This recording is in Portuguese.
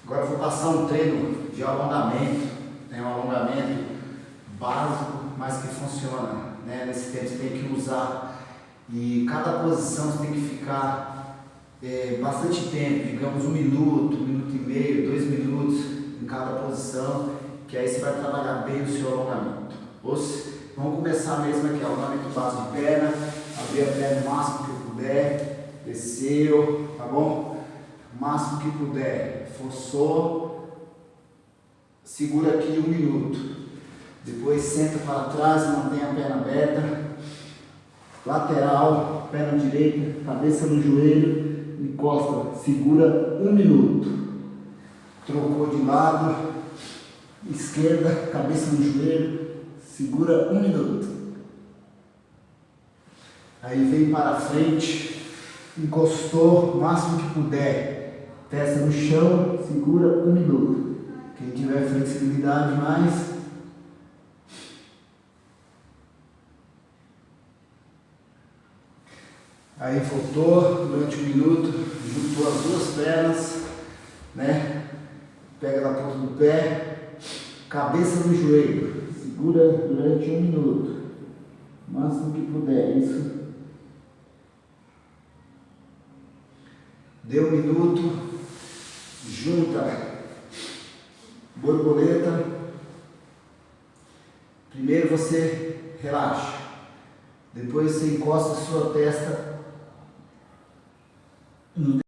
Agora eu vou passar um treino de alongamento, né? Um alongamento básico, mas que funciona, né? Nesse tempo você tem que usar e cada posição você tem que ficar bastante tempo, digamos 1 minuto, 1 minuto e meio, 2 minutos em cada posição, que aí você vai trabalhar bem o seu alongamento. Vamos começar mesmo aqui, alongamento básico de perna, abrir a perna o máximo que puder, desceu, tá bom? O máximo que puder, forçou, segura aqui 1 minuto, depois senta para trás, mantém a perna aberta, lateral, perna direita, cabeça no joelho, encosta, segura 1 minuto, trocou de lado, esquerda, cabeça no joelho, segura 1 minuto. Aí vem para frente, encostou o máximo que puder, testa no chão, segura 1 minuto. Quem tiver flexibilidade mais, aí voltou durante 1 minuto, juntou as duas pernas, né? Pega na ponta do pé, cabeça no joelho, segura durante 1 minuto, o máximo que puder, isso. Deu 1 minuto, junta, borboleta. Primeiro você relaxa, depois você encosta a sua testa no